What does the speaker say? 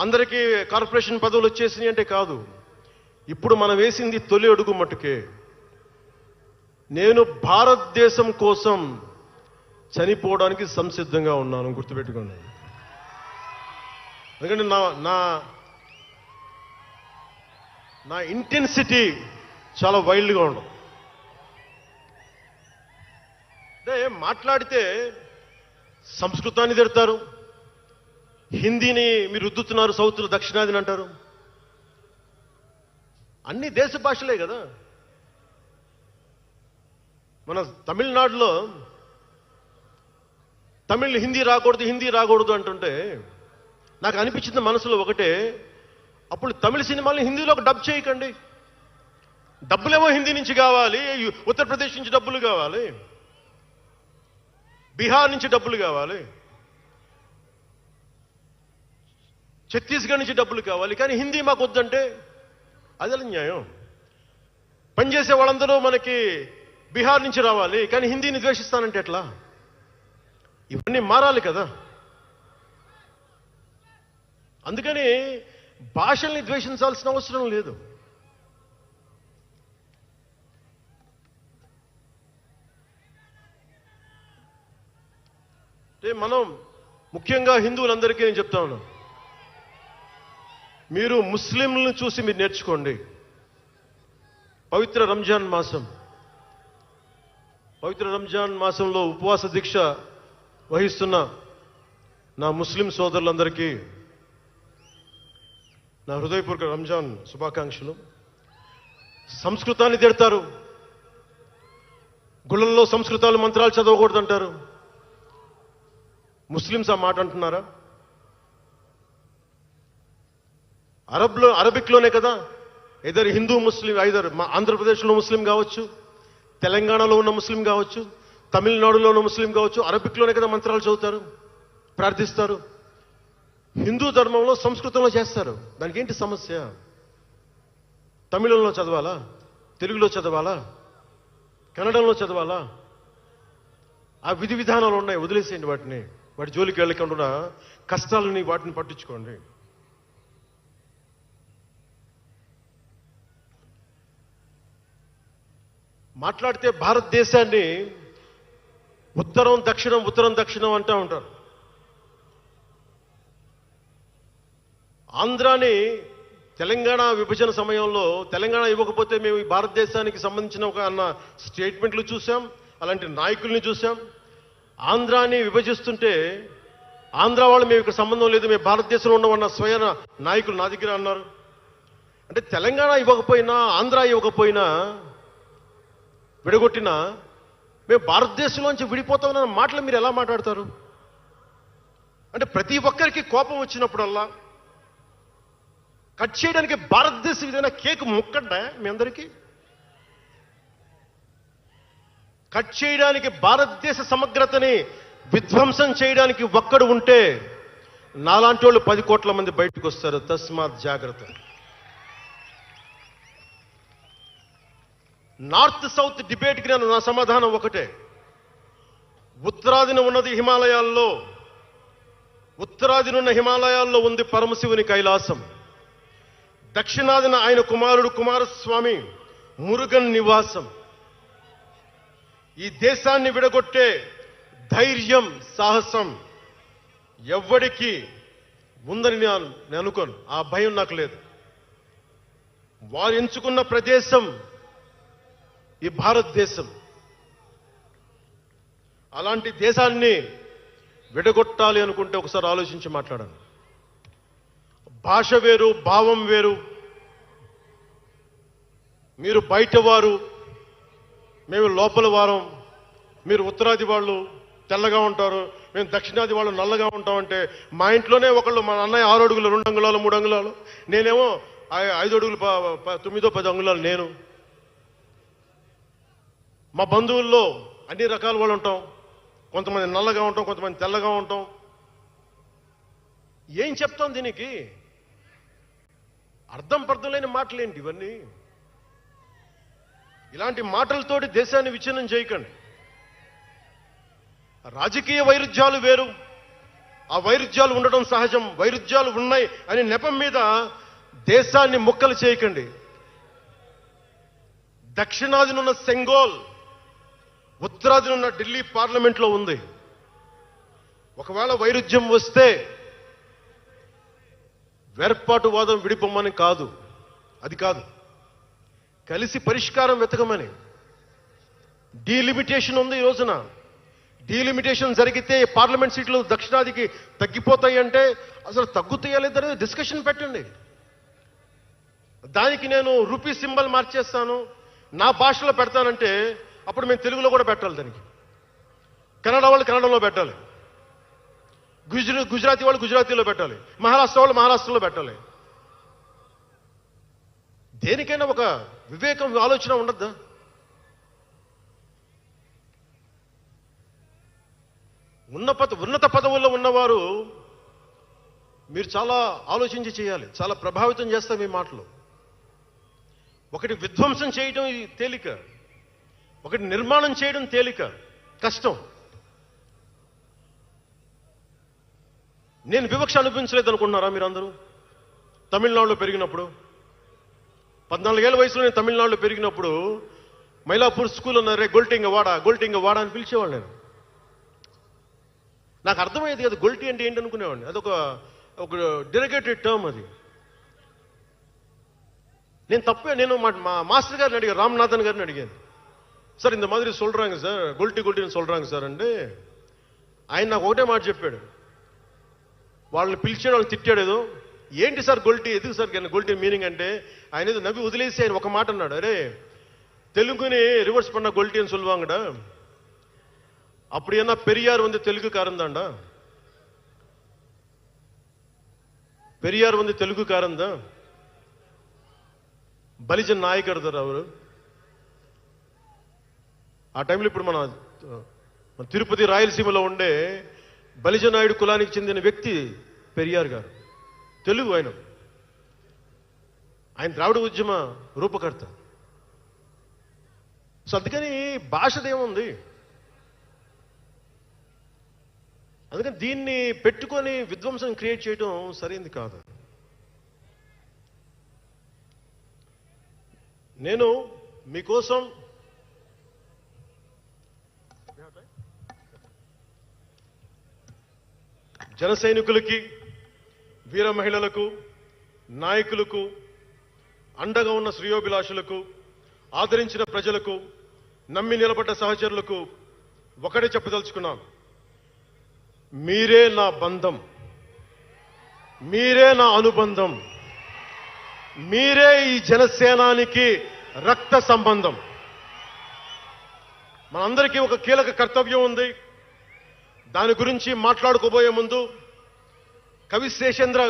అందరికీ కార్పొరేషన్ పదవులు వచ్చేసినాయి అంటే కాదు. ఇప్పుడు మనం వేసింది తొలి అడుగు మట్టుకే. నేను భారతదేశం కోసం చనిపోవడానికి సంసిద్ధంగా ఉన్నాను, గుర్తుపెట్టుకోండి. ఎందుకంటే నా ఇంటెన్సిటీ చాలా వైల్డ్గా ఉండదు. అంటే మాట్లాడితే సంస్కృతాన్ని తిడతారు, హిందీని మీరు రుద్దుతున్నారు, సౌత్లో దక్షిణాదిని అంటారు. అన్ని దేశ భాషలే కదా. మన తమిళనాడులో హిందీ రాకూడదు అంటుంటే నాకు అనిపించింది మనసులో ఒకటే, అప్పుడు తమిళ సినిమాల్ని హిందీలోకి డబ్ చేయకండి. డబ్బులేమో హిందీ నుంచి కావాలి, ఉత్తరప్రదేశ్ నుంచి డబ్బులు కావాలి, బీహార్ నుంచి డబ్బులు కావాలి, ఛత్తీస్గఢ్ నుంచి డబ్బులు కావాలి, కానీ హిందీ మాకు వద్దంటే అదే న్యాయం. పనిచేసే వాళ్ళందరూ మనకి బీహార్ నుంచి రావాలి, కానీ హిందీని ద్వేషిస్తానంటే ఎట్లా? ఇవన్నీ మారాలి కదా. అందుకని భాషల్ని ద్వేషించాల్సిన అవసరం లేదు. మనం ముఖ్యంగా హిందువులందరికీ నేను చెప్తా ఉన్నాను, మీరు ముస్లింలను చూసి మీరు నేర్చుకోండి. పవిత్ర రంజాన్ మాసంలో ఉపవాస దీక్ష వహిస్తున్న నా ముస్లిం సోదరులందరికీ నా హృదయపూర్వక రంజాన్ శుభాకాంక్షలు. సంస్కృతాన్ని తిడతారు, గుళ్ళల్లో సంస్కృతాలు మంత్రాలు చదవకూడదంటారు. ముస్లిమ్స్ ఆ మాట అంటున్నారా? అరబిక్లోనే కదా, ఇద్దరు హిందూ ముస్లిం, ఐదరు ఆంధ్రప్రదేశ్లో ముస్లిం కావచ్చు, తెలంగాణలో ఉన్న ముస్లిం కావచ్చు, తమిళనాడులో ఉన్న ముస్లిం కావచ్చు, అరబిక్లోనే కదా మంత్రాలు చదువుతారు, ప్రార్థిస్తారు. హిందూ ధర్మంలో సంస్కృతంలో చేస్తారు. దానికి ఏంటి సమస్య? తమిళంలో చదవాలా, తెలుగులో చదవాలా, కన్నడంలో చదవాలా? ఆ విధి విధానాలు ఉన్నాయి, వదిలేసేయండి వాటిని. వాటి జోలికి వెళ్ళకుండా కష్టాలని వాటిని పట్టించుకోండి. మాట్లాడితే భారతదేశాన్ని ఉత్తరం దక్షిణం అంటూ ఉంటారు. ఆంధ్రాని తెలంగాణ విభజన సమయంలో తెలంగాణ ఇవ్వకపోతే మేము ఈ భారతదేశానికి సంబంధించిన ఒక అన్న స్టేట్మెంట్లు చూసాం, అలాంటి నాయకుల్ని చూసాం. ఆంధ్రాని విభజిస్తుంటే ఆంధ్ర వాళ్ళు మేము ఇక్కడ సంబంధం లేదు, మేము భారతదేశంలో ఉండమన్న స్వయం నాయకులు నా దగ్గర అన్నారు. అంటే తెలంగాణ ఇవ్వకపోయినా, ఆంధ్ర ఇవ్వకపోయినా, విడగొట్టినా మేము భారతదేశంలోంచి విడిపోతామన్న మాటలు మీరు ఎలా మాట్లాడతారు? అంటే ప్రతి ఒక్కరికి కోపం వచ్చినప్పుడల్లా కట్ చేయడానికి భారతదేశం ఏదైనా కేక్ ముక్కండా మీ అందరికీ? కట్ చేయడానికి, భారతదేశ సమగ్రతని విధ్వంసం చేయడానికి ఒక్కడు ఉంటే నాలాంటి వాళ్ళు 10 కోట్ల మంది బయటకు వస్తారు. తస్మాత్ జాగ్రత్త. నార్త్ సౌత్ డిబేట్కి నా సమాధానం ఒకటే. ఉత్తరాదిన ఉన్నది హిమాలయాల్లో, ఉత్తరాదినున్న హిమాలయాల్లో ఉంది పరమశివుని కైలాసం. దక్షిణాదిన ఆయన కుమారుడు కుమారస్వామి మురుగన్ నివాసం. ఈ దేశాన్ని విడగొట్టే ధైర్యం, సాహసం ఎవ్వడికి ఉందని నేను అనుకోను. ఆ భయం నాకు లేదు. వారు ఎంచుకున్న ప్రదేశం ఈ భారతదేశం. అలాంటి దేశాన్ని విడగొట్టాలి అనుకుంటే ఒకసారి ఆలోచించి మాట్లాడాలి. భాష వేరు, భావం వేరు. మీరు బయట వారు, మేము లోపల వారం. మీరు ఉత్తరాది వాళ్ళు తెల్లగా ఉంటారు, మేము దక్షిణాది వాళ్ళు నల్లగా ఉంటామంటే, మా ఇంట్లోనే ఒకళ్ళు, మా అన్నయ్య 6 అడుగులు 2 అంగుళాలు 3 అంగుళాలు, నేనేమో 5 అడుగులు 9-10 అంగుళాలు నేను. మా బంధువుల్లో అన్ని రకాల వాళ్ళు ఉంటాం. కొంతమంది నల్లగా ఉంటాం, కొంతమంది తెల్లగా ఉంటాం. ఏం చెప్తాం దీనికి? అర్థం లేని మాటలేంటి ఇవన్నీ? ఇలాంటి మాటలతోటి దేశాన్ని విచ్ఛిన్నం చేయకండి. రాజకీయ వైరుధ్యాలు వేరు, ఆ వైరుధ్యాలు ఉండడం సహజం, వైరుధ్యాలు ఉన్నాయి అనే నెపం మీద దేశాన్ని ముక్కలు చేయకండి. దక్షిణాదినున్న సెంగోల్, ఉత్తరాదినున్న ఢిల్లీ పార్లమెంట్లో ఉంది. ఒకవేళ వైరుధ్యం వస్తే వేర్పాటువాదం విడిపోమని కాదు, అది కాదు, కలిసి పరిష్కారం వెతకమని. డీలిమిటేషన్ ఉంది ఈ రోజున. డీలిమిటేషన్ జరిగితే పార్లమెంట్ సీట్లు దక్షిణాదికి తగ్గిపోతాయి అంటే అసలు తగ్గుతాయా లేదనేది డిస్కషన్ పెట్టండి. దానికి నేను రూపీ సింబల్ మార్చేస్తాను, నా భాషలో పెడతానంటే అప్పుడు మేము తెలుగులో కూడా పెట్టాలి, దానికి కన్నడ వాళ్ళు కన్నడలో పెట్టాలి, గుజరాతీ వాళ్ళు గుజరాతీలో పెట్టాలి, మహారాష్ట్ర వాళ్ళు మహారాష్ట్రలో పెట్టాలి. దేనికైనా ఒక వివేకం, ఆలోచన ఉండద్దా? ఉన్నత పదవుల్లో ఉన్నవారు మీరు చాలా ఆలోచించి చేయాలి, చాలా ప్రభావితం చేస్తాయి మీ మాటలు. ఒకటి విధ్వంసం చేయడం తేలిక, ఒకటి నిర్మాణం చేయడం తేలిక, కష్టం. నేను వివక్ష అనుభవించలేదు అనుకుంటున్నారా మీరందరూ? తమిళనాడులో పెరిగినప్పుడు 14 ఏళ్ల వయసులో నేను తమిళనాడులో పెరిగినప్పుడు మైలాపూర్ స్కూల్ ఉన్నారే, గొల్టింగ వాడ అని పిలిచేవాడు. నేను నాకు అర్థమయ్యేది కదా గొల్టీ అంటే ఏంటి అనుకునేవాడిని. అదొక డెరిగేటెడ్ టర్మ్ అది. నేను మా మాస్టర్ గారిని అడిగాను, రామ్నాథన్ గారిని అడిగాను, సార్ ఇంత మాదిరి சொல்றாங்க సార్, గొల్టీని சொல்றாங்க సార్ అంటే ఆయన నాకు ఒకటే మాట చెప్పాడు. వాళ్ళని పిలిచాడు, వాళ్ళని తిట్టాడు ఏదో. ఏంటి సార్ గొల్టీ, ఎందుకు సార్ గొల్టీ మీనింగ్ అంటే ఆయన ఏదో నవ్వి వదిలేసి ఆయన ఒక మాట అన్నాడు, అరే தெலுங்குని రివర్స్ பண்ண గొల్టీ అని சொல்லுவாங்கடா, அப்படி என்ன பெரியார் தெலுங்குக்காரன் தான்டா, பெரியார் தெலுங்குக்காரன் தான், బలిజన్ నాయకుడు సార్ అవరు. ఆ టైంలో ఇప్పుడు మన తిరుపతి రాయలసీమలో ఉండే బలిజ నాయుడు కులానికి చెందిన వ్యక్తి పెరియార్ గారు, తెలుగు. ఆయన ద్రావిడ ఉద్యమ రూపకర్త. సో అందుకని భాషదేముంది, అందుకని దీన్ని పెట్టుకొని విధ్వంసం క్రియేట్ చేయడం సరైంది కాదు. నేను మీకోసం జన సైనికులకి, వీర మహిళలకు, నాయకులకు, అండగా ఉన్న శ్రేయోభిలాషులకు, ఆదరించిన ప్రజలకు, నమ్మి నిలబడ్డ సహచరులకు ఒకటే చెప్పదలుచుకున్నాను, మీరే నా బంధం, మీరే నా అనుబంధం, మీరే ఈ జనసేనానికి రక్త సంబంధం. మనందరికీ ఒక కీలక కర్తవ్యం ఉంది. దాని గురించి మాట్లాడుకోబోయే ముందు కవి శేషేంద్ర